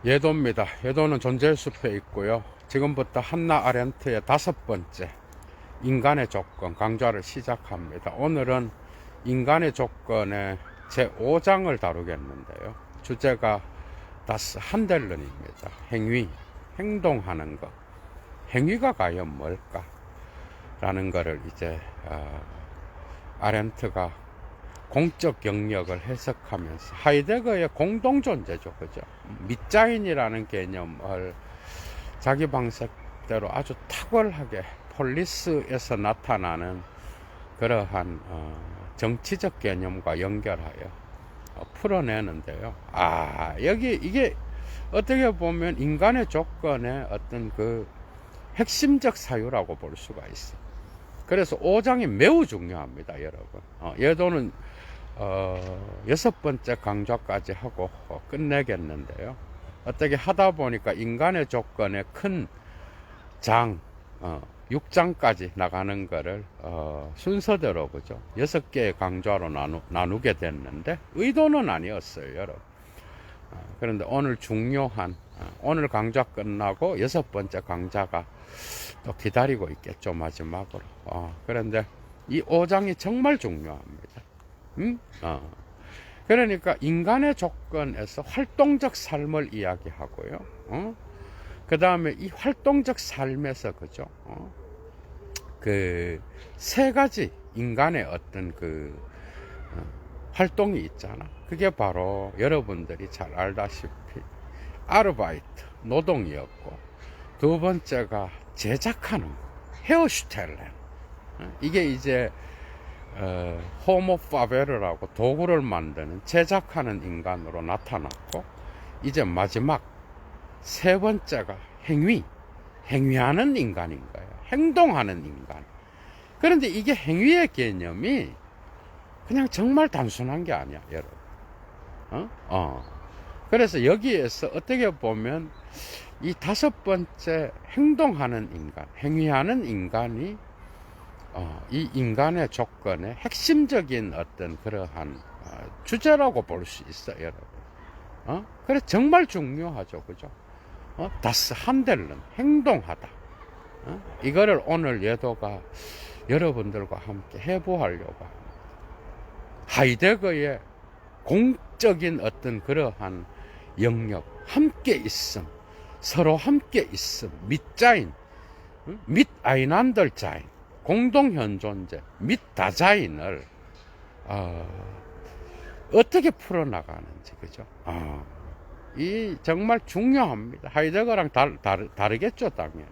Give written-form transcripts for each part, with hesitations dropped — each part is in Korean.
예도입니다. 예도는 존재의 숲에 있고요. 지금부터 한나 아렌트의 5번째 인간의 조건 강좌를 시작합니다. 오늘은 인간의 조건의 제5장을 다루겠는데요. 주제가 다스 한델른입니다. 행위, 행동하는 것. 행위가 과연 뭘까? 라는 것을 이제 아렌트가 공적 영역을 해석하면서 하이데거의 공동존재죠. 그죠? 밑자인이라는 개념을 자기 방식대로 아주 탁월하게 폴리스에서 나타나는 그러한 정치적 개념과 연결하여 풀어내는데요. 여기 이게 어떻게 보면 인간의 조건의 어떤 그 핵심적 사유라고 볼 수가 있어요. 그래서 5장이 매우 중요합니다, 여러분. 예도는 6번째 강좌까지 하고 끝내겠는데요. 어떻게 하다 보니까 인간의 조건의 큰 장, 6장까지 나가는 거를 순서대로 그죠? 6개의 강좌로 나누게 됐는데 의도는 아니었어요, 여러분. 그런데 오늘 중요한 오늘 강좌 끝나고 6번째 강좌가 또 기다리고 있겠죠, 마지막으로. 그런데 이 5장이 정말 중요합니다. 그러니까 인간의 조건에서 활동적 삶을 이야기하고요. 그 다음에 이 활동적 삶에서 그죠? 그 세 가지 인간의 어떤 그 활동이 있잖아. 그게 바로 여러분들이 잘 알다시피 아르바이트, 노동이었고, 두 번째가 제작하는 거, 헤어슈텔렌. 이게 이제 호모 파베르라고 도구를 만드는 제작하는 인간으로 나타났고, 이제 마지막 세 번째가 행위하는 인간인 거예요. 행동하는 인간. 그런데 이게 행위의 개념이 그냥 정말 단순한 게 아니야, 여러분. 그래서 여기에서 어떻게 보면 이 5번째 행동하는 인간, 행위하는 인간이 이 인간의 조건의 핵심적인 어떤 그러한 주제라고 볼 수 있어요, 여러분. 그래 정말 중요하죠, 그죠? 다스 한델른, 행동하다. 이거를 오늘 예도가 여러분들과 함께 해보려고 합니다. 하이데거의 공적인 어떤 그러한 영역, 함께 있음, 서로 함께 있음, 밑자인, 및 아이난들자인, 공동현존제, 및 다자인을 어떻게 풀어나가는지, 그죠? 이 정말 중요합니다. 하이데거랑 다르겠죠, 당연히.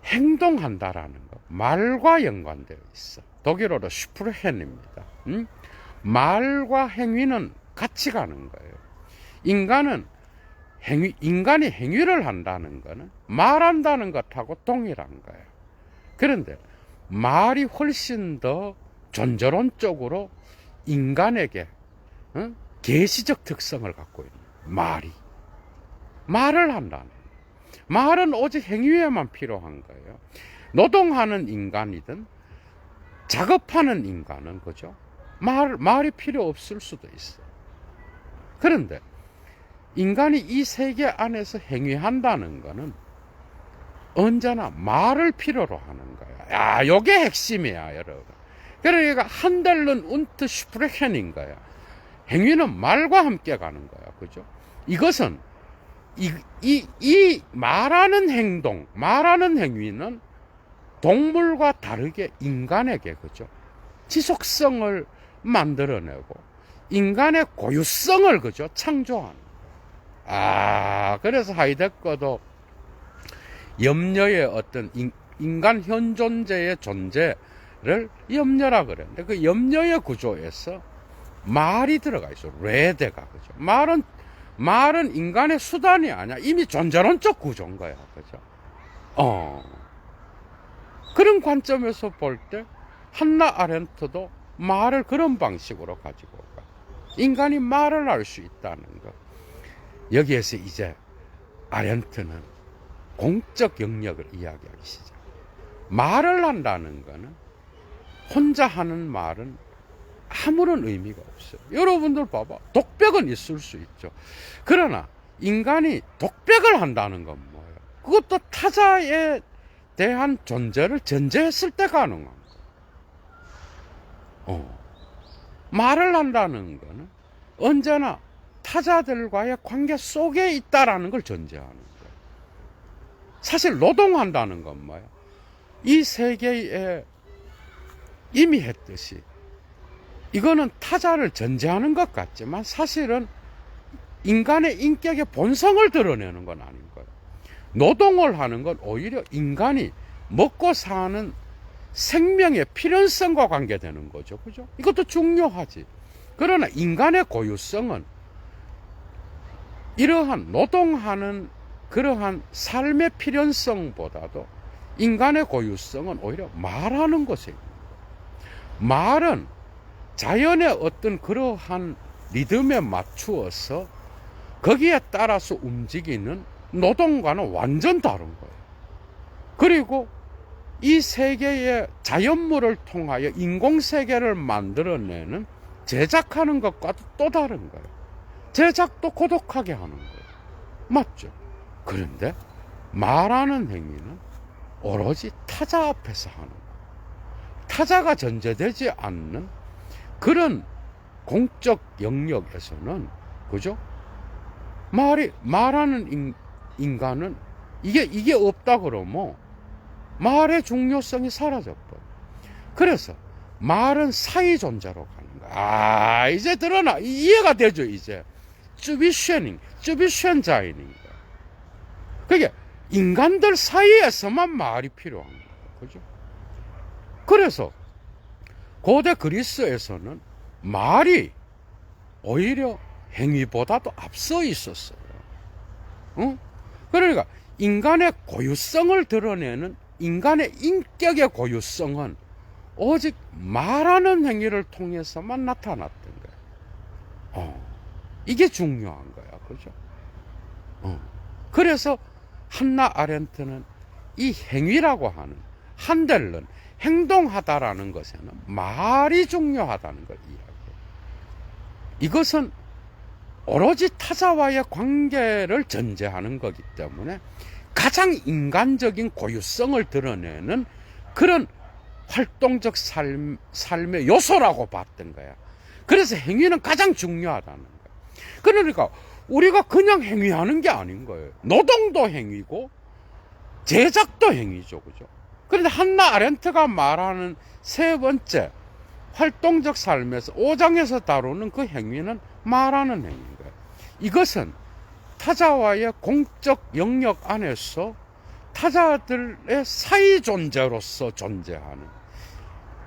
행동한다라는 거, 말과 연관되어 있어. 독일어로 슈프르헨입니다. 말과 행위는 같이 가는 거예요. 인간이 행위를 한다는 거는 말한다는 것하고 동일한 거예요. 그런데 말이 훨씬 더 존재론적으로 인간에게 계시적 특성을 갖고 있는 말을 한다는 거예요. 말은 오직 행위에만 필요한 거예요. 노동하는 인간이든 작업하는 인간은 그죠? 말이 필요 없을 수도 있어요. 그런데 인간이 이 세계 안에서 행위한다는 거는 언제나 말을 필요로 하는 거야. 요게 핵심이야, 여러분. 그러니까 한델른 운트 슈프레켄인 거야. 행위는 말과 함께 가는 거야, 그죠? 이것은 이 말하는 행동, 말하는 행위는 동물과 다르게 인간에게, 그죠? 지속성을 만들어내고, 인간의 고유성을, 그죠? 창조하는. 그래서 하이데거도 염려의 어떤 인간 현존재의 존재를 염려라 그랬는데, 그 염려의 구조에서 말이 들어가 있어. 레데가, 그죠? 말은 인간의 수단이 아니야. 이미 존재론적 구조인 거야. 그죠? 그런 관점에서 볼 때, 한나 아렌트도 말을 그런 방식으로 가지고 가. 인간이 말을 할 수 있다는 것. 여기에서 이제 아렌트는 공적 영역을 이야기하기 시작. 말을 한다는 거는 혼자 하는 말은 아무런 의미가 없어요. 여러분들 봐봐. 독백은 있을 수 있죠. 그러나 인간이 독백을 한다는 건 뭐예요? 그것도 타자에 대한 존재를 전제했을 때 가능한 거예요. 말을 한다는 거는 언제나 타자들과의 관계 속에 있다라는 걸 전제하는 거예요. 사실 노동한다는 건 뭐예요? 이 세계에 이미 했듯이 이거는 타자를 전제하는 것 같지만 사실은 인간의 인격의 본성을 드러내는 건 아닌 거예요. 노동을 하는 건 오히려 인간이 먹고 사는 생명의 필연성과 관계되는 거죠. 그죠? 이것도 중요하지. 그러나 인간의 고유성은 이러한 노동하는 그러한 삶의 필연성보다도 인간의 고유성은 오히려 말하는 것에 있는 거예요. 말은 자연의 어떤 그러한 리듬에 맞추어서 거기에 따라서 움직이는 노동과는 완전 다른 거예요. 그리고 이 세계의 자연물을 통하여 인공세계를 만들어내는 제작하는 것과도 또 다른 거예요. 제작도 고독하게 하는 거예요. 맞죠? 그런데 말하는 행위는 오로지 타자 앞에서 하는 거예요. 타자가 전제되지 않는 그런 공적 영역에서는, 그죠? 말하는 인간은 이게 없다 그러면 말의 중요성이 사라져버려. 그래서 말은 사이 존재로 가는 거야. 이제 드러나. 이해가 되죠, 이제. 쯔비쉔자이닝. 그게 인간들 사이에서만 말이 필요한 거예요. 그죠? 그래서 고대 그리스에서는 말이 오히려 행위보다도 앞서 있었어요. 응? 그러니까 인간의 고유성을 드러내는 인간의 인격의 고유성은 오직 말하는 행위를 통해서만 나타났던 거예요. 이게 중요한 거야. 그죠? 그래서 한나 아렌트는 이 행위라고 하는 한델른 행동하다라는 것에는 말이 중요하다는 걸 이야기해요. 이것은 오로지 타자와의 관계를 전제하는 거기 때문에 가장 인간적인 고유성을 드러내는 그런 활동적 삶의 요소라고 봤던 거야. 그래서 행위는 가장 중요하다는 거야. 그러니까 우리가 그냥 행위하는 게 아닌 거예요. 노동도 행위고 제작도 행위죠. 그죠? 그런데 한나 아렌트가 말하는 세 번째 활동적 삶에서 5장에서 다루는 그 행위는 말하는 행위인 거예요. 이것은 타자와의 공적 영역 안에서 타자들의 사이 존재로서 존재하는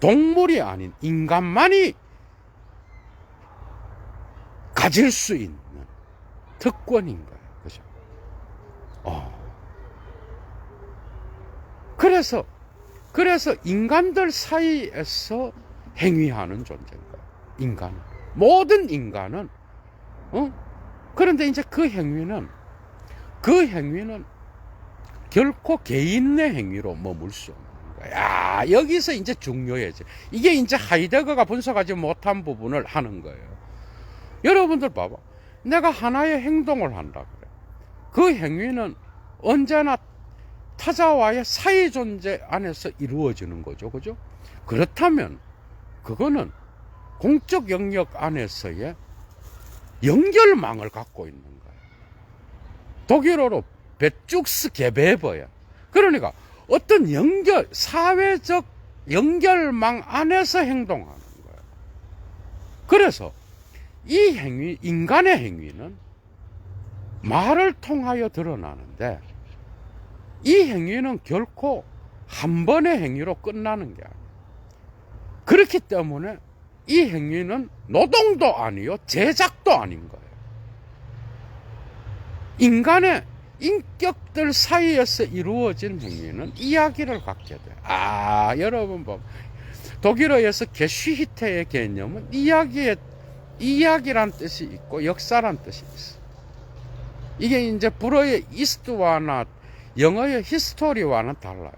동물이 아닌 인간만이 가질 수 있는 특권인 거예요. 그죠? 그래서 인간들 사이에서 행위하는 존재인 거예요. 인간은. 모든 인간은, 그런데 이제 그 행위는 결코 개인의 행위로 머물 수 없는 거야. 여기서 이제 중요해져. 이게 이제 하이데거가 분석하지 못한 부분을 하는 거예요. 여러분들 봐봐. 내가 하나의 행동을 한다 그래. 그 행위는 언제나 타자와의 사이 존재 안에서 이루어지는 거죠. 그죠? 그렇다면 그거는 공적 영역 안에서의 연결망을 갖고 있는 거예요. 독일어로 베쭉스 게베버야. 그러니까 어떤 사회적 연결망 안에서 행동하는 거예요. 그래서 이 행위, 인간의 행위는 말을 통하여 드러나는데 이 행위는 결코 한 번의 행위로 끝나는 게 아니에요. 그렇기 때문에 이 행위는 노동도 아니요, 제작도 아닌 거예요. 인간의 인격들 사이에서 이루어진 행위는 이야기를 갖게 돼요. 여러분 봐. 독일어에서 게슈히테의 개념은 이야기란 뜻이 있고 역사란 뜻이 있어. 이게 이제 불어의 이스트와나 영어의 히스토리와는 달라요.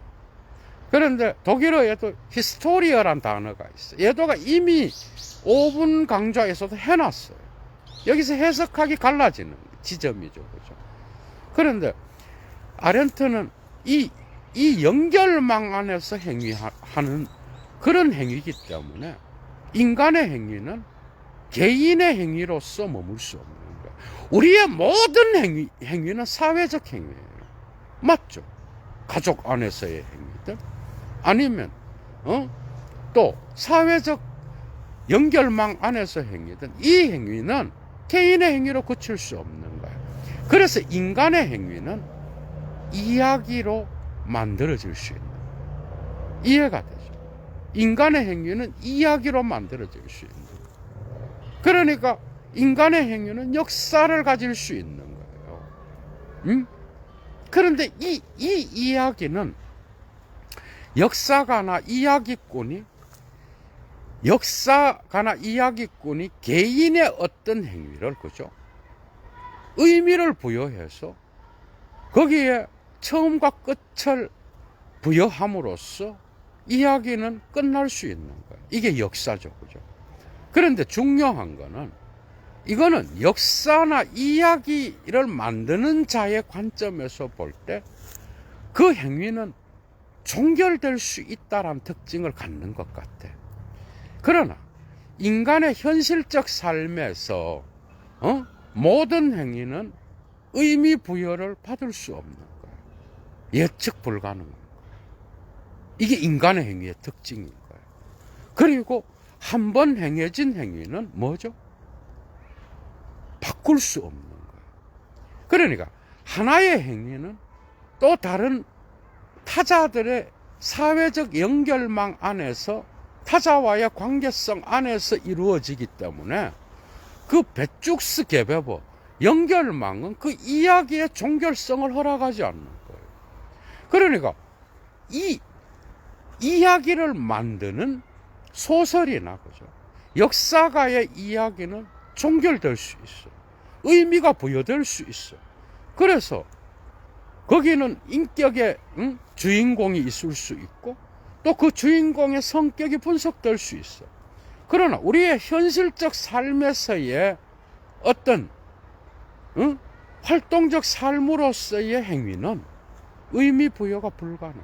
그런데 독일어에도 히스토리어란 단어가 있어요. 얘도가 이미 5분 강좌에서도 해놨어요. 여기서 해석하기 갈라지는 지점이죠. 그죠? 그런데 아렌트는 이 연결망 안에서 행위하는 그런 행위이기 때문에 인간의 행위는 개인의 행위로서 머물 수 없는 거예요. 우리의 모든 행위는 사회적 행위예요. 맞죠? 가족 안에서의 행위든 아니면 또 사회적 연결망 안에서 행위든 이 행위는 개인의 행위로 그칠 수 없는 거예요. 그래서 인간의 행위는 이야기로 만들어질 수 있는 거예요. 이해가 되죠? 인간의 행위는 이야기로 만들어질 수 있는 거예요. 그러니까 인간의 행위는 역사를 가질 수 있는 거예요. 그런데 이 이야기는 역사가나 이야기꾼이 개인의 어떤 행위를, 그죠? 의미를 부여해서 거기에 처음과 끝을 부여함으로써 이야기는 끝날 수 있는 거예요. 이게 역사죠. 그죠? 그런데 중요한 거는 이거는 역사나 이야기를 만드는 자의 관점에서 볼 때 그 행위는 종결될 수 있다는 특징을 갖는 것 같아. 그러나 인간의 현실적 삶에서 모든 행위는 의미 부여를 받을 수 없는 거예요. 예측 불가능한 거예요. 이게 인간의 행위의 특징인 거예요. 그리고 한 번 행해진 행위는 뭐죠? 바꿀 수 없는 거예요. 그러니까 하나의 행위는 또 다른 타자들의 사회적 연결망 안에서 타자와의 관계성 안에서 이루어지기 때문에 그 베죽스 게베버 연결망은 그 이야기의 종결성을 허락하지 않는 거예요. 그러니까 이 이야기를 만드는 소설이나, 그죠? 역사가의 이야기는 종결될 수 있어. 의미가 부여될 수 있어. 그래서 거기는 인격의 주인공이 있을 수 있고 또 그 주인공의 성격이 분석될 수 있어. 그러나 우리의 현실적 삶에서의 어떤 활동적 삶으로서의 행위는 의미 부여가 불가능.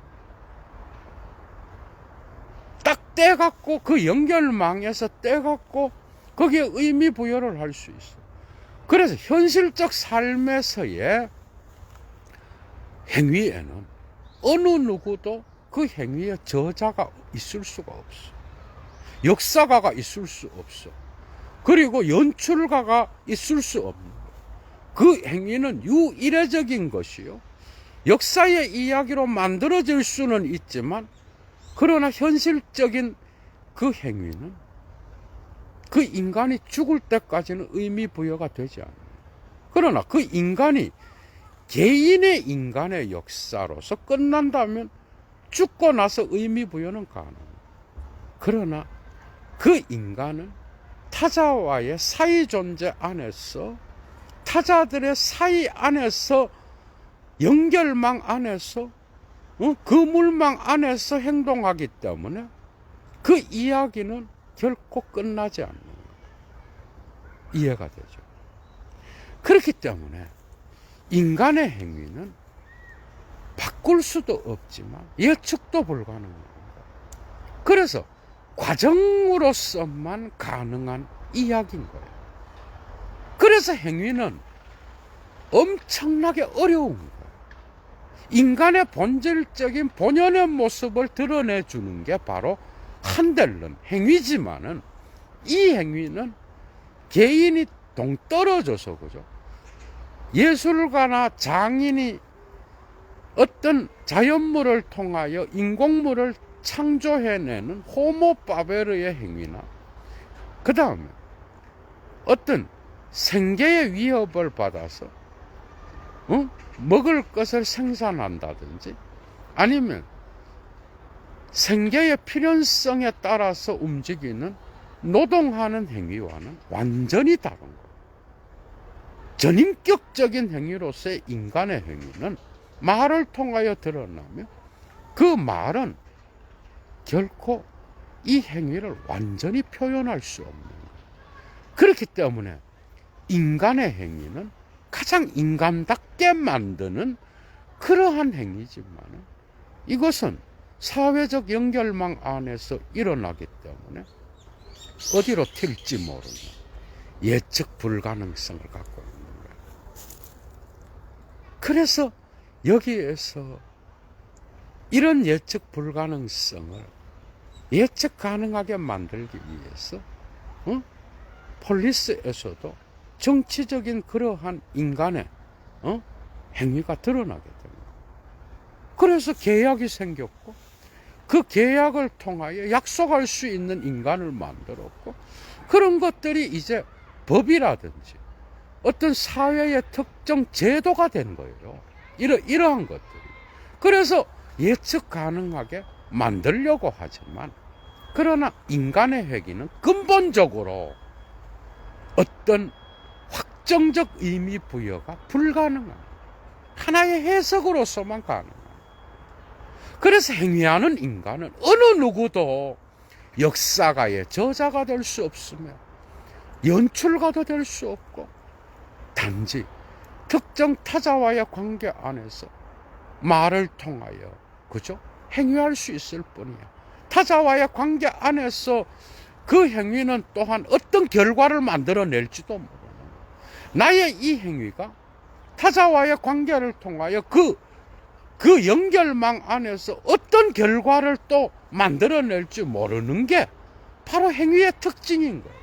딱 떼갖고 그 연결망에서 떼갖고 거기에 의미 부여를 할 수 있어. 그래서 현실적 삶에서의 행위에는 어느 누구도 그 행위의 저자가 있을 수가 없어. 역사가가 있을 수 없어. 그리고 연출가가 있을 수 없는 거야. 그 행위는 유일해적인 것이요. 역사의 이야기로 만들어질 수는 있지만 그러나 현실적인 그 행위는 그 인간이 죽을 때까지는 의미 부여가 되지 않아요. 그러나 그 인간이 개인의 인간의 역사로서 끝난다면 죽고 나서 의미 부여는 가능해요. 그러나 그 인간은 타자와의 사이 존재 안에서 타자들의 사이 안에서 연결망 안에서 그물망 안에서 행동하기 때문에 그 이야기는 결코 끝나지 않는 거예요. 이해가 되죠? 그렇기 때문에 인간의 행위는 바꿀 수도 없지만 예측도 불가능합니다. 그래서 과정으로서만 가능한 이야기인 거예요. 그래서 행위는 엄청나게 어려운 거예요. 인간의 본질적인 본연의 모습을 드러내주는 게 바로 한델른 행위지만은 이 행위는 개인이 동떨어져서, 그죠? 예술가나 장인이 어떤 자연물을 통하여 인공물을 창조해내는 호모 파베르의 행위나 그 다음에 어떤 생계의 위협을 받아서 먹을 것을 생산한다든지 아니면 생계의 필연성에 따라서 움직이는 노동하는 행위와는 완전히 다른 거예요. 전인격적인 행위로서의 인간의 행위는 말을 통하여 드러나며 그 말은 결코 이 행위를 완전히 표현할 수 없는 거예요. 그렇기 때문에 인간의 행위는 가장 인간답게 만드는 그러한 행위지만 이것은 사회적 연결망 안에서 일어나기 때문에 어디로 튈지 모르는 예측 불가능성을 갖고 있는 거예요. 그래서 여기에서 이런 예측 불가능성을 예측 가능하게 만들기 위해서 폴리스에서도 정치적인 그러한 인간의 행위가 드러나게 됩니다. 그래서 계약이 생겼고 그 계약을 통하여 약속할 수 있는 인간을 만들었고 그런 것들이 이제 법이라든지 어떤 사회의 특정 제도가 된 거예요. 이러한 것들이. 그래서 예측 가능하게 만들려고 하지만 그러나 인간의 회귀는 근본적으로 어떤 확정적 의미 부여가 불가능한 하나의 해석으로서만 가능한. 그래서 행위하는 인간은 어느 누구도 역사가의 저자가 될 수 없으며 연출가도 될 수 없고 단지 특정 타자와의 관계 안에서 말을 통하여 그죠? 행위할 수 있을 뿐이야. 타자와의 관계 안에서 그 행위는 또한 어떤 결과를 만들어낼지도 모르는 나의 이 행위가 타자와의 관계를 통하여 그 연결망 안에서 어떤 결과를 또 만들어낼지 모르는 게 바로 행위의 특징인 거예요.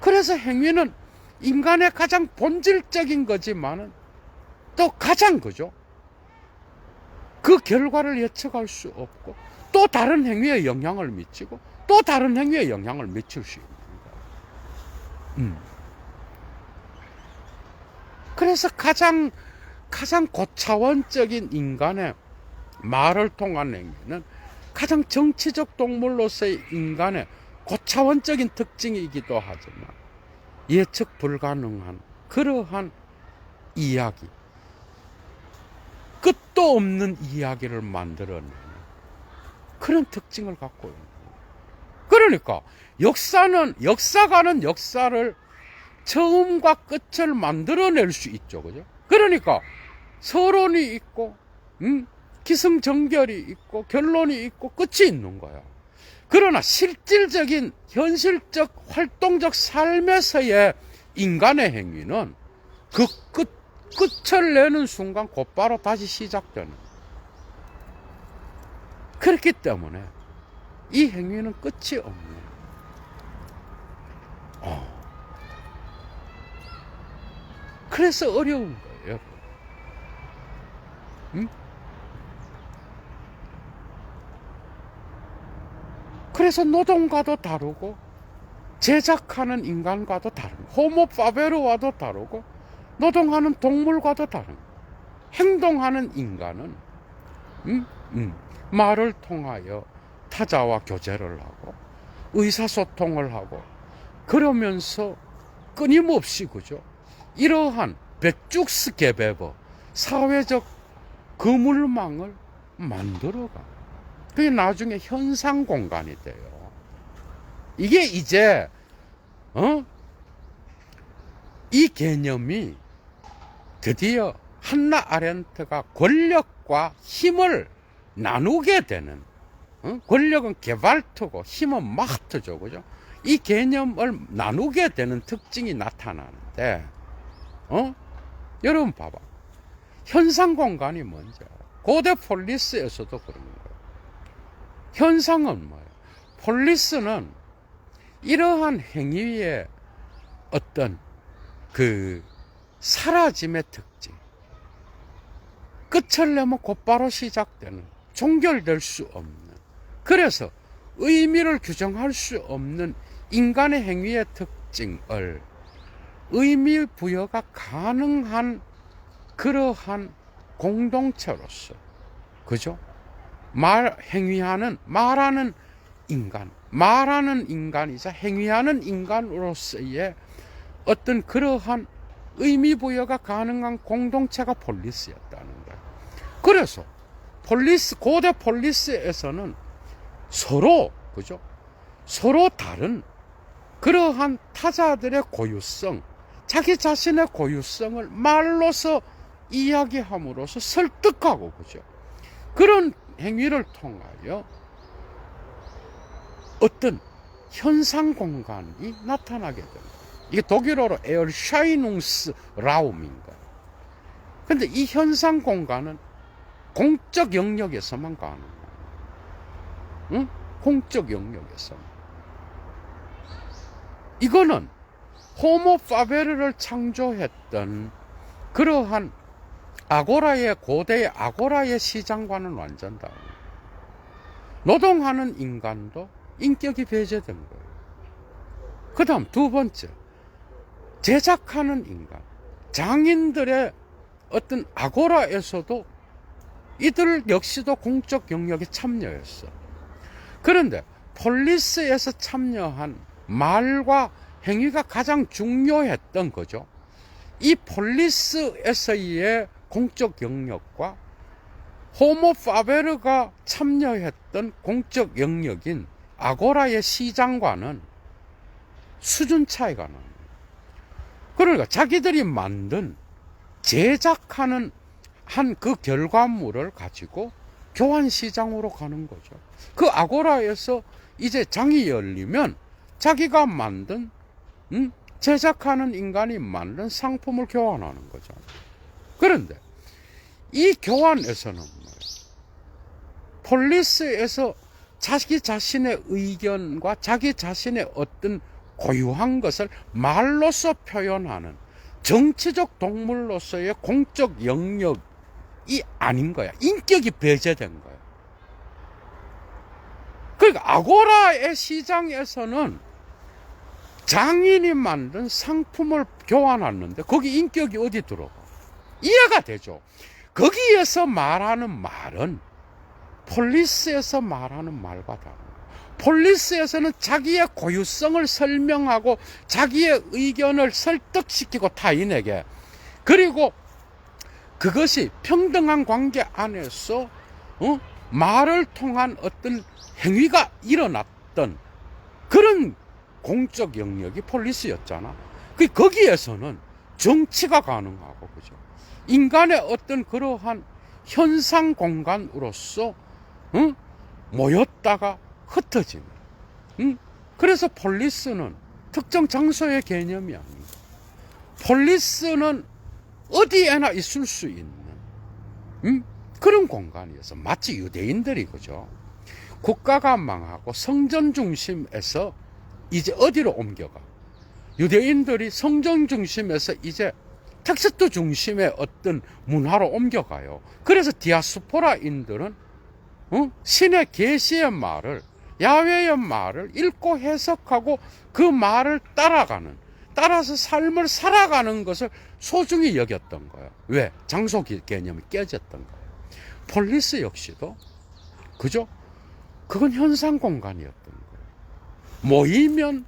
그래서 행위는 인간의 가장 본질적인 거지만은 또 가장 그죠? 그 결과를 예측할 수 없고 또 다른 행위에 영향을 미치고 또 다른 행위에 영향을 미칠 수 있는 거예요. 그래서 가장 고차원적인 인간의 말을 통한 행위는 가장 정치적 동물로서의 인간의 고차원적인 특징이기도 하지만 예측 불가능한 그러한 이야기, 끝도 없는 이야기를 만들어내는 그런 특징을 갖고 있는 거예요. 그러니까 역사가는 역사를 처음과 끝을 만들어낼 수 있죠. 그죠? 그러니까 서론이 있고 기승전결이 있고 결론이 있고 끝이 있는 거야. 그러나 실질적인 현실적 활동적 삶에서의 인간의 행위는 그 끝을 내는 순간 곧바로 다시 시작되는. 그렇기 때문에 이 행위는 끝이 없는. 그래서 어려운 거예요. 그래서 노동과도 다르고 제작하는 인간과도 다른 호모 파베르와도 다르고 노동하는 동물과도 다른 행동하는 인간은 말을 통하여 타자와 교제를 하고 의사소통을 하고 그러면서 끊임없이 그죠? 이러한 백죽스 개베버 사회적 그물망을 만들어가. 그게 나중에 현상 공간이 돼요. 이게 이제 이 개념이 드디어 한나 아렌트가 권력과 힘을 나누게 되는 권력은 게발트고 힘은 마흐트죠. 그죠? 이 개념을 나누게 되는 특징이 나타나는데 여러분 봐봐. 현상 공간이 뭔지 알아? 고대 폴리스에서도 그런 거예요. 현상은 뭐예요? 폴리스는 이러한 행위의 어떤 그 사라짐의 특징, 끝을 내면 곧바로 시작되는, 종결될 수 없는, 그래서 의미를 규정할 수 없는 인간의 행위의 특징을 의미 부여가 가능한 그러한 공동체로서, 그죠? 말하는 인간이자 행위하는 인간으로서의 어떤 그러한 의미 부여가 가능한 공동체가 폴리스였다는 거예요. 그래서 고대 폴리스에서는 서로, 그죠? 서로 다른 그러한 타자들의 고유성, 자기 자신의 고유성을 말로서 이야기함으로써 설득하고, 그죠? 그런 행위를 통하여 어떤 현상 공간이 나타나게 됩니다. 이게 독일어로 에어샤이눅스라움인 거예요. 근데 이 현상 공간은 공적 영역에서만 가능해요. 응? 공적 영역에서만. 이거는 호모 파베르를 창조했던 그러한 고대의 아고라의 시장과는 완전 다르다. 노동하는 인간도 인격이 배제된 거예요. 그 다음 두 번째, 제작하는 인간, 장인들의 어떤 아고라에서도 이들 역시도 공적 영역에 참여했어. 그런데 폴리스에서 참여한 말과 행위가 가장 중요했던 거죠. 이 폴리스에서의 공적 영역과 호모 파베르가 참여했던 공적 영역인 아고라의 시장과는 수준 차이가 납니다. 그러니까 자기들이 만든 제작하는 한 그 결과물을 가지고 교환 시장으로 가는 거죠. 그 아고라에서 이제 장이 열리면 자기가 만든 제작하는 인간이 만든 상품을 교환하는 거죠. 그런데 이 교환에서는 폴리스에서 자기 자신의 의견과 자기 자신의 어떤 고유한 것을 말로서 표현하는 정치적 동물로서의 공적 영역이 아닌 거야. 인격이 배제된 거야. 그러니까 아고라의 시장에서는 장인이 만든 상품을 교환하는데 거기 인격이 어디 들어가? 이해가 되죠? 거기에서 말하는 말은 폴리스에서 말하는 말과 다른 거예요. 폴리스에서는 자기의 고유성을 설명하고 자기의 의견을 설득시키고 타인에게, 그리고 그것이 평등한 관계 안에서 말을 통한 어떤 행위가 일어났던 그런 공적 영역이 폴리스였잖아. 거기에서는 정치가 가능하고, 그죠? 인간의 어떤 그러한 현상 공간으로서 모였다가 흩어지는. 그래서 폴리스는 특정 장소의 개념이 아닙니다. 폴리스는 어디에나 있을 수 있는 그런 공간이어서, 마치 유대인들이, 그죠? 국가가 망하고 성전 중심에서 이제 어디로 옮겨가? 유대인들이 성전 중심에서 이제 텍스트 중심의 어떤 문화로 옮겨가요. 그래서 디아스포라인들은 신의 계시의 말을, 야훼의 말을 읽고 해석하고 그 말을 따라서 삶을 살아가는 것을 소중히 여겼던 거예요. 왜? 장소 개념이 깨졌던 거예요. 폴리스 역시도, 그죠? 그건 현상 공간이었던 거예요. 모이면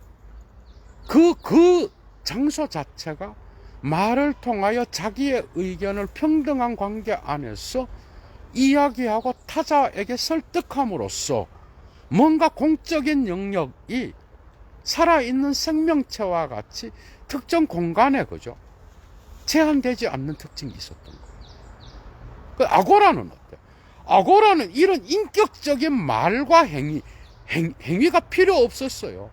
그 장소 자체가 말을 통하여 자기의 의견을 평등한 관계 안에서 이야기하고 타자에게 설득함으로써 뭔가 공적인 영역이 살아있는 생명체와 같이 특정 공간에, 그죠? 제한되지 않는 특징이 있었던 거예요. 그 아고라는 어때요? 아고라는 이런 인격적인 말과 행위가 필요 없었어요.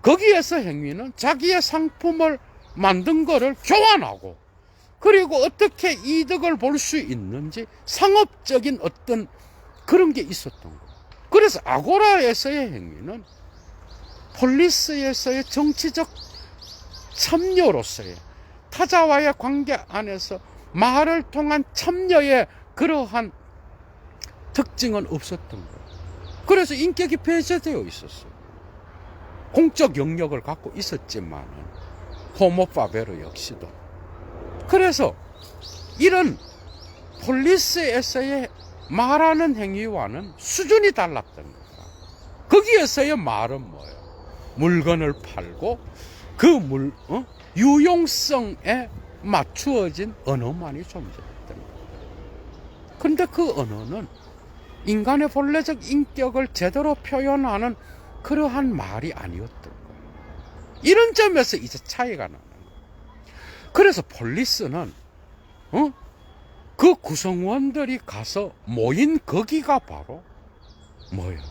거기에서 행위는 자기의 상품을 만든 거를 교환하고, 그리고 어떻게 이득을 볼 수 있는지 상업적인 어떤 그런 게 있었던 거예요. 그래서 아고라에서의 행위는 폴리스에서의 정치적 참여로서의 타자와의 관계 안에서 말을 통한 참여의 그러한 특징은 없었던 거예요. 그래서 인격이 배제되어 있었어요. 공적 영역을 갖고 있었지만은 호모 파베르 역시도. 그래서 이런 폴리스에서의 말하는 행위와는 수준이 달랐던 거다. 거기에서의 말은 뭐예요? 물건을 팔고 그 유용성에 맞추어진 언어만이 존재했던 거예요. 근데 그 언어는 인간의 본래적 인격을 제대로 표현하는 그러한 말이 아니었던 거예요. 이런 점에서 이제 차이가 나는 거예요. 그래서 폴리스는 그 구성원들이 가서 모인 거기가 바로 뭐예요?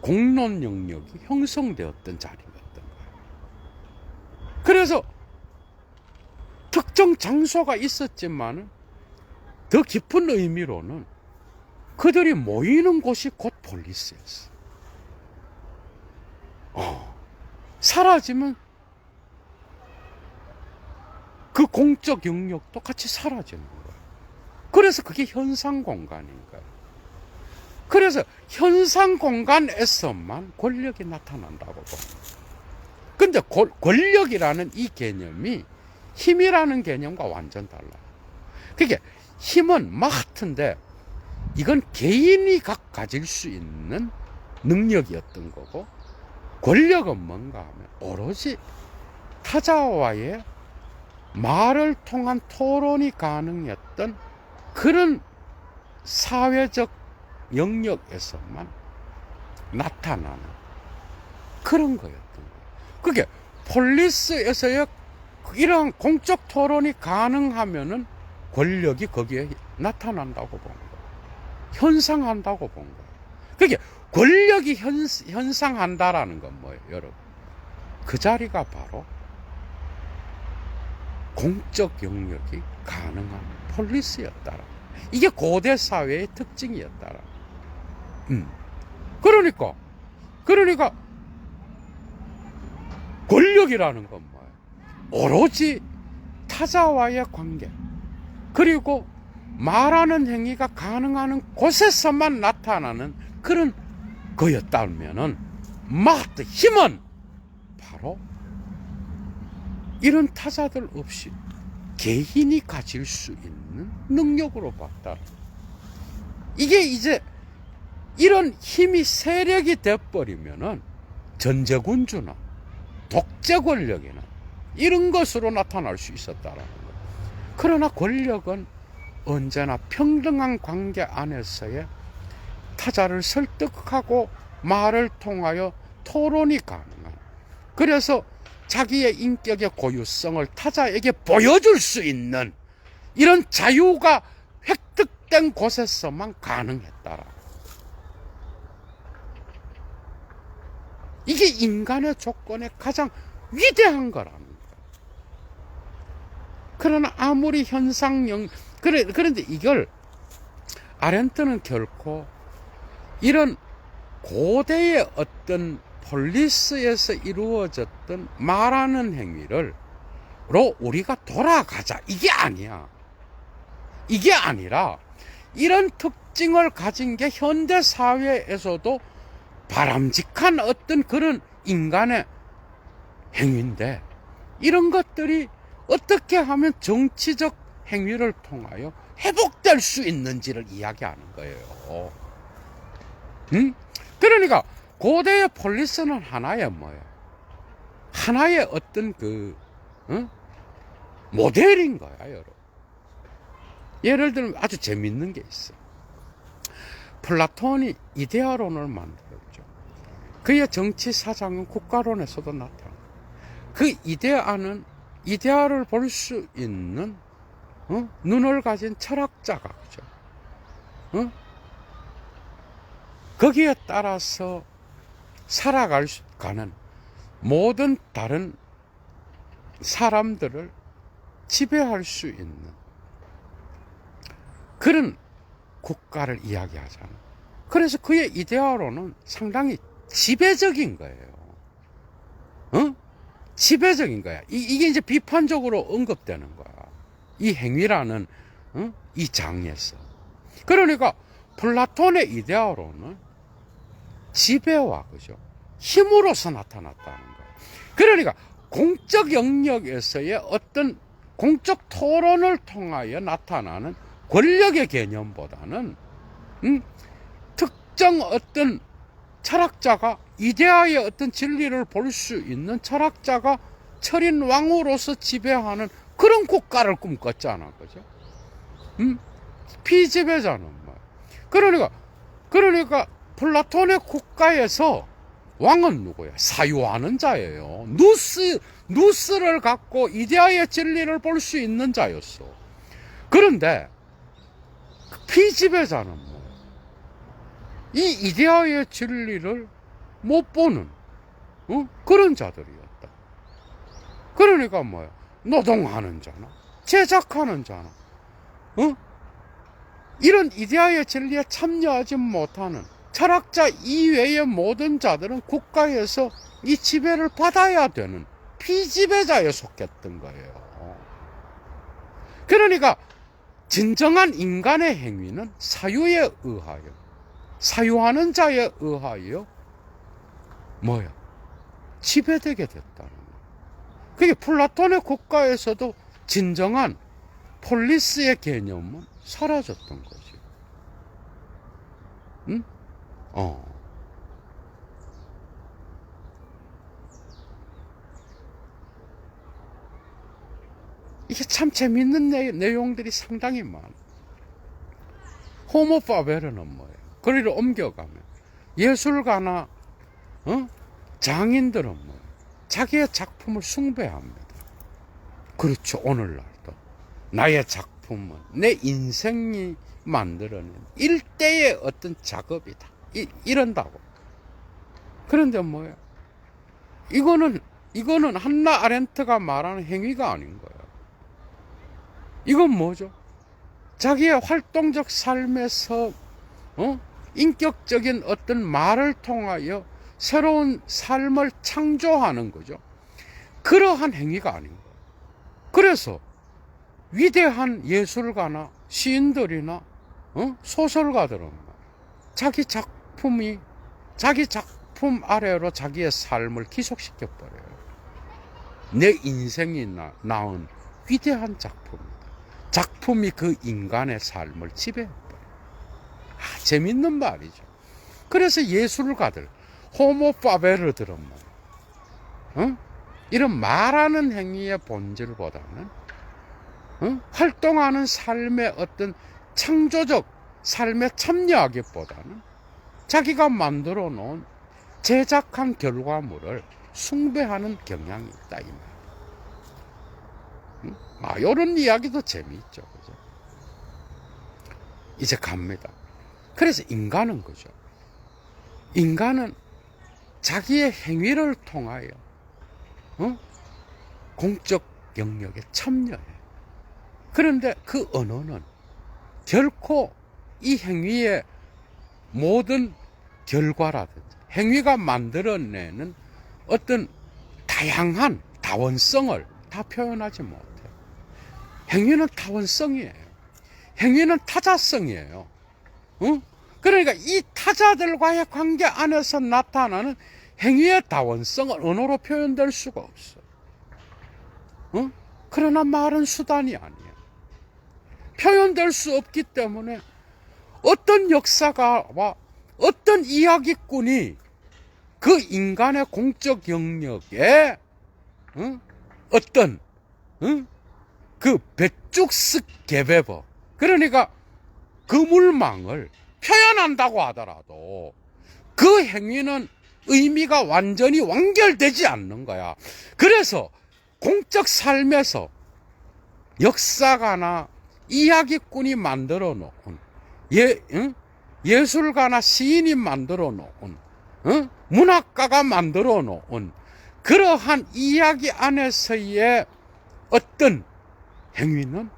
공론 영역이 형성되었던 자리였던 거예요. 그래서 특정 장소가 있었지만 더 깊은 의미로는 그들이 모이는 곳이 곧 폴리스였어. 사라지면 그 공적 영역도 같이 사라지는 거예요. 그래서 그게 현상 공간인 거예요. 그래서 현상 공간에서만 권력이 나타난다고 봅니다. 근데 권력이라는 이 개념이 힘이라는 개념과 완전 달라요. 그게 힘은 같은데 이건 개인이 각 가질 수 있는 능력이었던 거고, 권력은 뭔가 하면 오로지 타자와의 말을 통한 토론이 가능했던 그런 사회적 영역에서만 나타나는 그런 거였던 거예요. 그게 폴리스에서의 이러한 공적 토론이 가능하면은 권력이 거기에 나타난다고 본 거예요. 현상한다고 본 거예요. 그게 권력이 현상한다라는 건 뭐예요, 여러분? 그 자리가 바로 공적 영역이 가능한 폴리스였다라. 이게 고대 사회의 특징이었다라. 그러니까 권력이라는 건 뭐예요? 오로지 타자와의 관계, 그리고 말하는 행위가 가능한 곳에서만 나타나는 그런 거였다면은 힘은 바로 이런 타자들 없이 개인이 가질 수 있는 능력으로 봤다. 이게 이제 이런 힘이 세력이 돼버리면은 전제군주나 독재 권력이나 이런 것으로 나타날 수 있었다라는 거예요. 그러나 권력은 언제나 평등한 관계 안에서의 타자를 설득하고 말을 통하여 토론이 가능한, 그래서 자기의 인격의 고유성을 타자에게 보여줄 수 있는 이런 자유가 획득된 곳에서만 가능했다라. 이게 인간의 조건의 가장 위대한 거라는 거예요. 그러나 아무리 그런데 이걸 아렌트는 결코 이런 고대의 어떤 폴리스에서 이루어졌던 말하는 행위로 우리가 돌아가자, 이게 아니야. 이게 아니라 이런 특징을 가진 게 현대 사회에서도 바람직한 어떤 그런 인간의 행위인데, 이런 것들이 어떻게 하면 정치적 행위를 통하여 회복될 수 있는지를 이야기하는 거예요. 그러니까 고대의 폴리스는 하나의 뭐예요? 하나의 어떤 모델인 거야, 여러분. 예를 들면 아주 재밌는 게 있어. 플라톤이 이데아론을 만들었죠. 그의 정치 사상은 국가론에서도 나타나. 그 이데아를 볼 수 있는 눈을 가진 철학자가, 그죠? 거기에 따라서 살아가는 모든 다른 사람들을 지배할 수 있는 그런 국가를 이야기하잖아. 그래서 그의 이데아로는 상당히 지배적인 거예요. 지배적인 거야. 이게 이제 비판적으로 언급되는 거야. 이 행위라는 이 장에서. 그러니까 플라톤의 이데아로는 지배와, 그죠? 힘으로서 나타났다는 거예요. 그러니까 공적 영역에서의 어떤 공적 토론을 통하여 나타나는 권력의 개념보다는 특정 어떤 철학자가, 이데아의 어떤 진리를 볼 수 있는 철학자가 철인 왕으로서 지배하는 그런 국가를 꿈꿨잖아, 그죠? 피지배자는 말. 그러니까 그러니까 플라톤의 국가에서 왕은 누구야? 사유하는 자예요. 누스를 갖고 이데아의 진리를 볼 수 있는 자였어. 그런데 피지배자는 뭐야? 이 이데아의 진리를 못 보는 그런 자들이었다. 그러니까 뭐야? 노동하는 자나 제작하는 자나 이런 이데아의 진리에 참여하지 못하는 철학자 이외의 모든 자들은 국가에서 이 지배를 받아야 되는 피지배자에 속했던 거예요. 그러니까 진정한 인간의 행위는 사유에 의하여, 사유하는 자에 의하여 뭐야? 지배되게 됐다는 거예요. 그게 플라톤의 국가에서도 진정한 폴리스의 개념은 사라졌던 거지. 응? 이게 참 재밌는 내용들이 상당히 많아. 호모 파베르는 뭐예요? 거리를 옮겨가면 예술가나 장인들은 뭐예요? 자기의 작품을 숭배합니다. 그렇죠. 오늘날도 나의 작품은 내 인생이 만들어낸 일대의 어떤 작업이다. 이런다고. 그런데 뭐예요? 이거는 한나 아렌트가 말하는 행위가 아닌 거예요. 이건 뭐죠? 자기의 활동적 삶에서 인격적인 어떤 말을 통하여 새로운 삶을 창조하는 거죠. 그러한 행위가 아닌 거예요. 그래서 위대한 예술가나 시인들이나 소설가들은 자기 작품 아래로 자기의 삶을 기속시켜버려요. 내 인생이 낳은 위대한 작품이다. 작품이 그 인간의 삶을 지배해버려요. 재밌는 말이죠. 그래서 예술가들, 호모 파베르들은 이런 말하는 행위의 본질보다는 활동하는 삶의 어떤 창조적 삶에 참여하기보다는 자기가 만들어 놓은 제작한 결과물을 숭배하는 경향이 있다 이 말. 이런 이야기도 재미있죠, 그죠? 이제 갑니다. 그래서 인간은 그죠? 인간은 자기의 행위를 통하여 공적 영역에 참여해. 그런데 그 언어는 결코 이 행위의 모든 결과라든지 행위가 만들어내는 어떤 다양한 다원성을 다 표현하지 못해. 행위는 다원성이에요. 행위는 타자성이에요. 그러니까 이 타자들과의 관계 안에서 나타나는 행위의 다원성은 언어로 표현될 수가 없어. 그러나 말은 수단이 아니야. 표현될 수 없기 때문에 어떤 역사가와 어떤 이야기꾼이 그 인간의 공적 영역에 어떤 그 베쭉스 게베버, 그러니까 그물망을 표현한다고 하더라도 그 행위는 의미가 완전히 완결되지 않는 거야. 그래서 공적 삶에서 역사가나 이야기꾼이 만들어 놓은 예술가나 시인이 만들어 놓은 문학가가 만들어 놓은 그러한 이야기 안에서의 어떤 행위는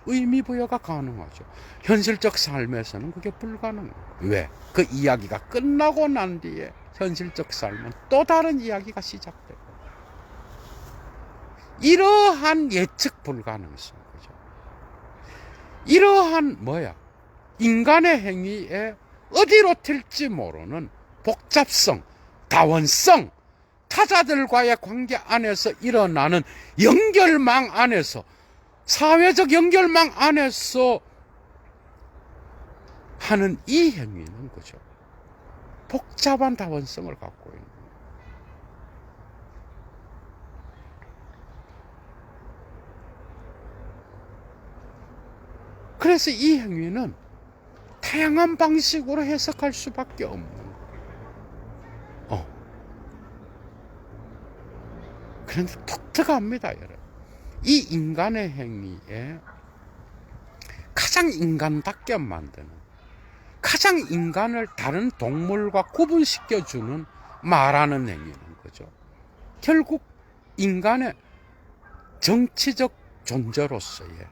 의미 부여가 가능하죠. 현실적 삶에서는 그게 불가능해요. 왜? 그 이야기가 끝나고 난 뒤에 현실적 삶은 또 다른 이야기가 시작돼요. 이러한 예측 불가능성, 그죠? 이러한 인간의 행위에 어디로 튈지 모르는 복잡성, 다원성, 타자들과의 관계 안에서 일어나는 연결망 안에서, 사회적 연결망 안에서 하는 이 행위는 그죠? 복잡한 다원성을 갖고 있는 거예요. 그래서 이 행위는 다양한 방식으로 해석할 수밖에 없는 거예요. 그런데 독특합니다, 여러분. 이 인간의 행위에 가장 인간답게 만드는, 가장 인간을 다른 동물과 구분시켜주는 말하는 행위는 거죠. 결국 인간의 정치적 존재로서의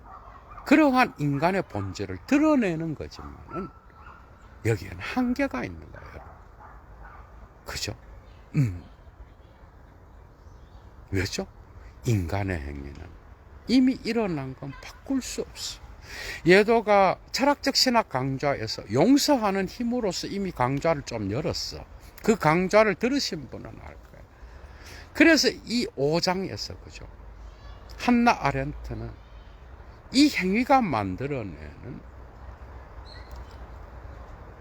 그러한 인간의 본질을 드러내는 거지만은 여기에는 한계가 있는 거예요. 그죠? 왜죠? 인간의 행위는 이미 일어난 건 바꿀 수 없어. 예도가 철학적 신학 강좌에서 용서하는 힘으로서 이미 강좌를 좀 열었어. 그 강좌를 들으신 분은 알 거예요. 그래서 이 5장에서 그죠? 한나 아렌트는 이 행위가 만들어내는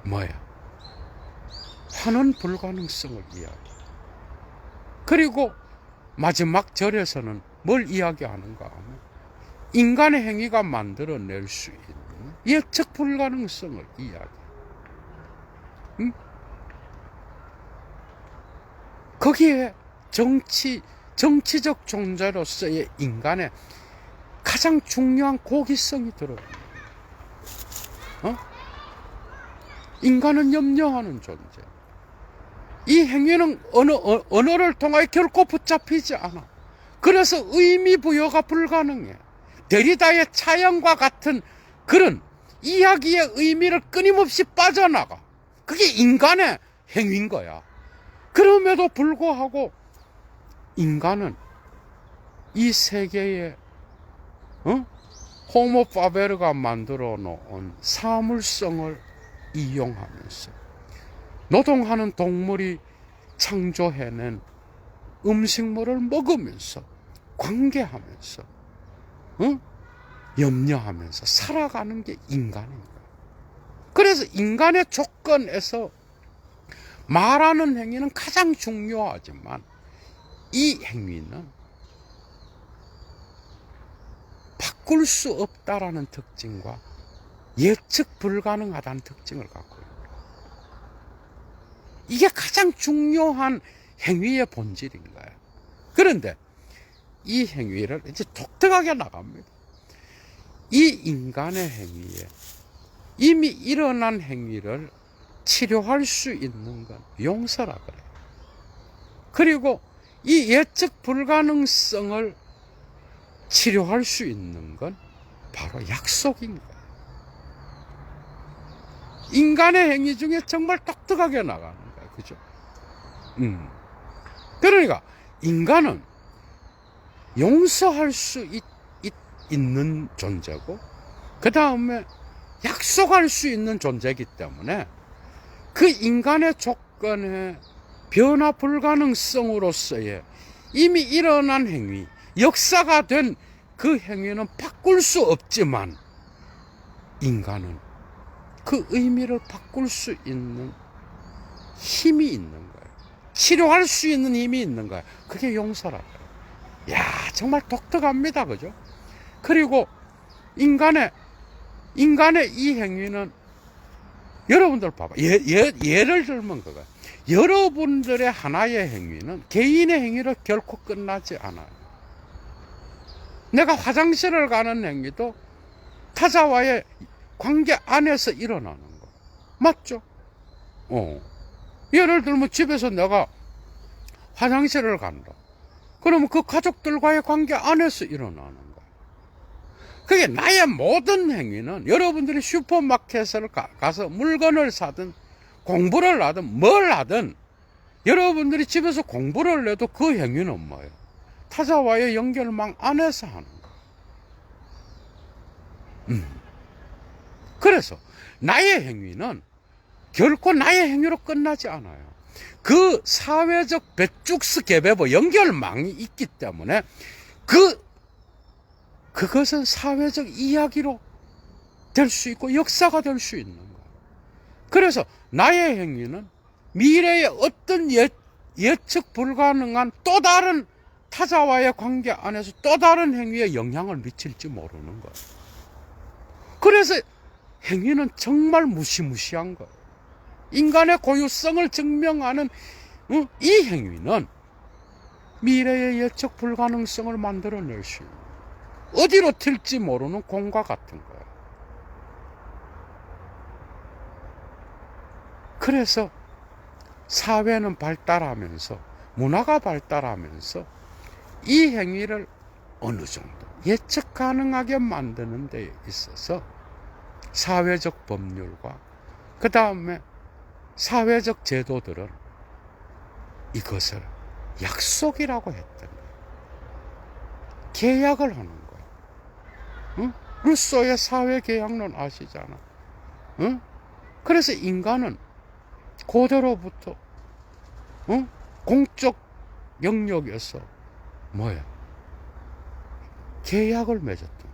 뭐야? 환원 불가능성을 이야기. 그리고 마지막 절에서는 뭘 이야기하는가 하면 인간의 행위가 만들어낼 수 있는 예측 불가능성을 이야기. 거기에 정치적 존재로서의 인간의 가장 중요한 고기성이 들어있는 거예요. 인간은 염려하는 존재. 이 행위는 언어를 통하여 결코 붙잡히지 않아. 그래서 의미 부여가 불가능해. 데리다의 차영과 같은 그런 이야기의 의미를 끊임없이 빠져나가. 그게 인간의 행위인 거야. 그럼에도 불구하고 인간은 이 세계에 호모 파베르가 만들어 놓은 사물성을 이용하면서 노동하는 동물이 창조해낸 음식물을 먹으면서 관계하면서 염려하면서 살아가는 게 인간인 거예요. 그래서 인간의 조건에서 말하는 행위는 가장 중요하지만 이 행위는 바꿀 수 없다라는 특징과 예측 불가능하다는 특징을 갖고 있는 거예요. 이게 가장 중요한 행위의 본질인 거예요. 그런데 이 행위를 이제 독특하게 나갑니다. 이 인간의 행위에 이미 일어난 행위를 치료할 수 있는 건 용서라 그래요. 그리고 이 예측 불가능성을 치료할 수 있는 건 바로 약속인 거예요. 인간의 행위 중에 정말 독특하게 나가는 거예요. 그죠? 그러니까 인간은 용서할 수 있는 존재고 그 다음에 약속할 수 있는 존재이기 때문에 그 인간의 조건의 변화 불가능성으로서의 이미 일어난 행위, 역사가 된 그 행위는 바꿀 수 없지만 인간은 그 의미를 바꿀 수 있는 힘이 있는 거예요. 치료할 수 있는 힘이 있는 거예요. 그게 용서라고요. 야, 정말 독특합니다. 그죠? 그리고 인간의 이 행위는 여러분들 봐봐. 예를 들면 그거예요. 여러분들의 하나의 행위는 개인의 행위로 결코 끝나지 않아요. 내가 화장실을 가는 행위도 타자와의 관계 안에서 일어나는 거. 맞죠? 예를 들면 집에서 내가 화장실을 간다. 그러면 그 가족들과의 관계 안에서 일어나는 거. 그게 나의 모든 행위는 여러분들이 슈퍼마켓을 가서 물건을 사든 공부를 하든 뭘 하든 여러분들이 집에서 공부를 해도 그 행위는 뭐예요? 타자와의 연결망 안에서 하는 거. 그래서 나의 행위는 결코 나의 행위로 끝나지 않아요. 그 사회적 배축스 개배버 연결망이 있기 때문에 그것은 사회적 이야기로 될 수 있고 역사가 될 수 있는 거예요. 그래서 나의 행위는 미래의 어떤 예측 불가능한 또 다른 타자와의 관계 안에서 또 다른 행위에 영향을 미칠지 모르는 거예요. 그래서 행위는 정말 무시무시한 거예요. 인간의 고유성을 증명하는 이 행위는 미래의 예측 불가능성을 만들어낼 수 있는, 어디로 튈지 모르는 공과 같은 거예요. 그래서 사회는 발달하면서, 문화가 발달하면서 이 행위를 어느 정도 예측 가능하게 만드는 데 있어서 사회적 법률과 그 다음에 사회적 제도들은 이것을 약속이라고 했던 거예요. 계약을 하는 거예요. 응? 루소의 사회계약론 아시잖아. 응? 그래서 인간은 고대로부터 공적 영역에서 계약을 맺었던 거예요.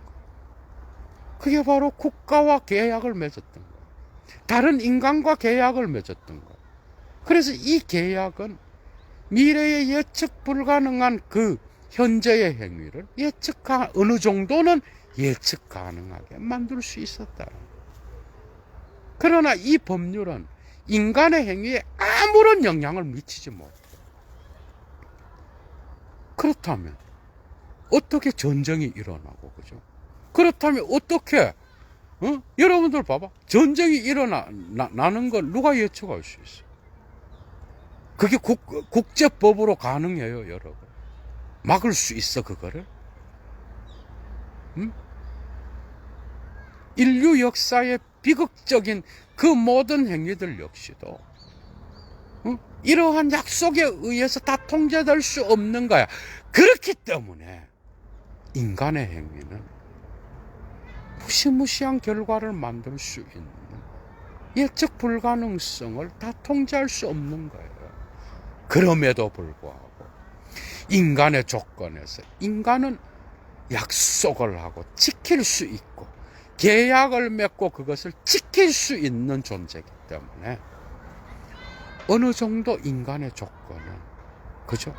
그게 바로 국가와 계약을 맺었던 거예요. 다른 인간과 계약을 맺었던 거예요. 그래서 이 계약은 미래의 예측 불가능한 그 현재의 행위를 어느 정도는 예측 가능하게 만들 수 있었다. 그러나 이 법률은 인간의 행위에 아무런 영향을 미치지 못해요. 그렇다면 어떻게 전쟁이 일어나고, 그죠? 그렇다면 어떻게 여러분들 봐봐. 전쟁이 일어나는 걸 누가 예측할 수 있어? 그게 국제법으로 가능해요, 여러분. 막을 수 있어, 그거를? 인류 역사의 비극적인 그 모든 행위들 역시도 이러한 약속에 의해서 다 통제될 수 없는 거야. 그렇기 때문에 인간의 행위는 무시무시한 결과를 만들 수 있는 예측 불가능성을 다 통제할 수 없는 거예요. 그럼에도 불구하고 인간의 조건에서 인간은 약속을 하고 지킬 수 있고 계약을 맺고 그것을 지킬 수 있는 존재이기 때문에 어느 정도 인간의 조건은, 그죠?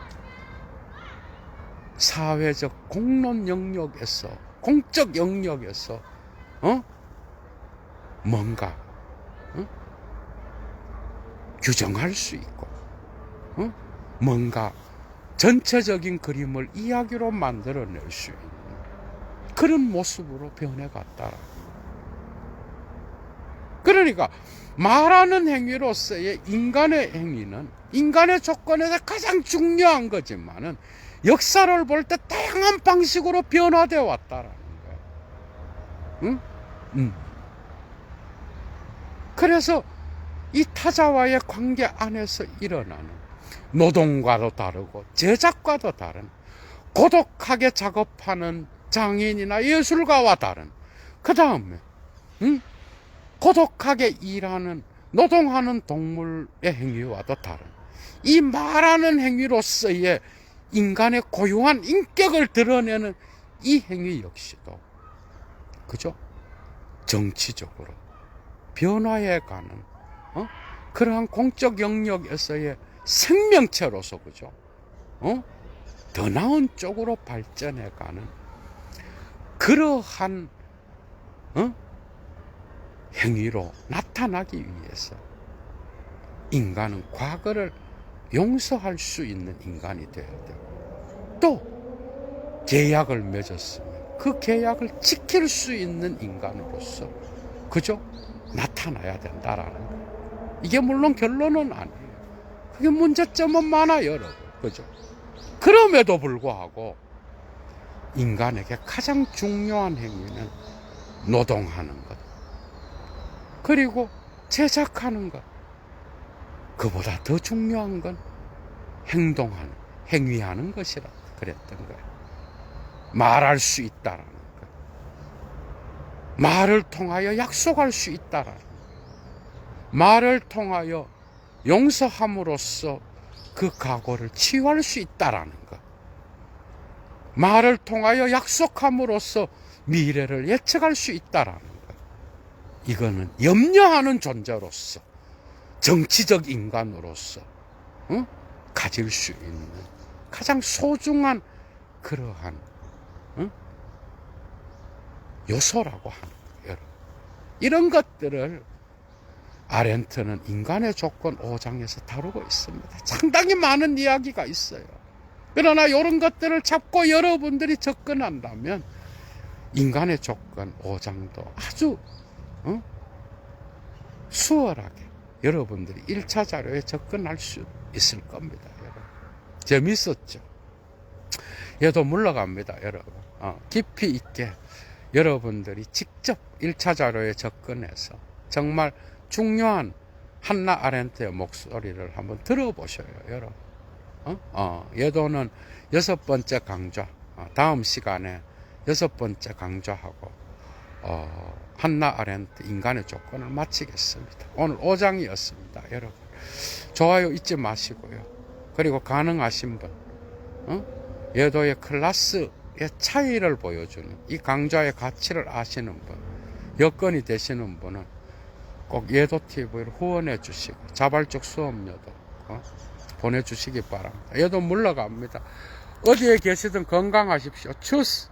사회적 공론 영역에서, 공적 영역에서 뭔가 규정할 수 있고 뭔가 전체적인 그림을 이야기로 만들어낼 수 있는 그런 모습으로 변해갔다. 그러니까 말하는 행위로서의 인간의 행위는 인간의 조건에서 가장 중요한 거지만은 역사를 볼 때 다양한 방식으로 변화되어 왔다라는 거예요. 응? 그래서 이 타자와의 관계 안에서 일어나는 노동과도 다르고 제작과도 다른, 고독하게 작업하는 장인이나 예술가와 다른, 그 다음에 고독하게 일하는 노동하는 동물의 행위와도 다른 이 말하는 행위로서의 인간의 고유한 인격을 드러내는 이 행위 역시도, 그죠? 정치적으로 변화해가는 그러한 공적 영역에서의 생명체로서, 그죠? 더 나은 쪽으로 발전해가는 그러한 행위로 나타나기 위해서 인간은 과거를 용서할 수 있는 인간이 되어야 되고, 또 계약을 맺었으면 그 계약을 지킬 수 있는 인간으로서, 그죠? 나타나야 된다라는 거예요. 이게 물론 결론은 아니에요. 그게 문제점은 많아요, 여러분. 그죠? 그럼에도 불구하고 인간에게 가장 중요한 행위는 노동하는 것, 그리고 제작하는 것. 그보다 더 중요한 건 행위하는 것이라 그랬던 거예요. 말할 수 있다라는 것. 말을 통하여 약속할 수 있다라는 것. 말을 통하여 용서함으로써 그 각오를 치유할 수 있다라는 것. 말을 통하여 약속함으로써 미래를 예측할 수 있다라는 것. 이거는 염려하는 존재로서, 정치적 인간으로서 가질 수 있는 가장 소중한 그러한 요소라고 하는 거예요. 이런 것들을 아렌트는 인간의 조건 5장에서 다루고 있습니다. 상당히 많은 이야기가 있어요. 그러나 이런 것들을 잡고 여러분들이 접근한다면 인간의 조건 5장도 아주 수월하게 여러분들이 1차 자료에 접근할 수 있을 겁니다. 여러분. 재밌었죠? 얘도 물러갑니다. 여러분. 깊이 있게 여러분들이 직접 1차 자료에 접근해서 정말 중요한 한나 아렌트의 목소리를 한번 들어보셔요. 여러분. 얘도는 6번째 강좌, 다음 시간에 6번째 강좌하고 한나 아렌트 인간의 조건을 마치겠습니다. 오늘 5장이었습니다. 여러분 좋아요 잊지 마시고요. 그리고 가능하신 분 예도의 클래스의 차이를 보여주는 이 강좌의 가치를 아시는 분, 여건이 되시는 분은 꼭 예도TV를 후원해 주시고 자발적 수업료도 보내주시기 바랍니다. 얘도 물러갑니다. 어디에 계시든 건강하십시오. 추스!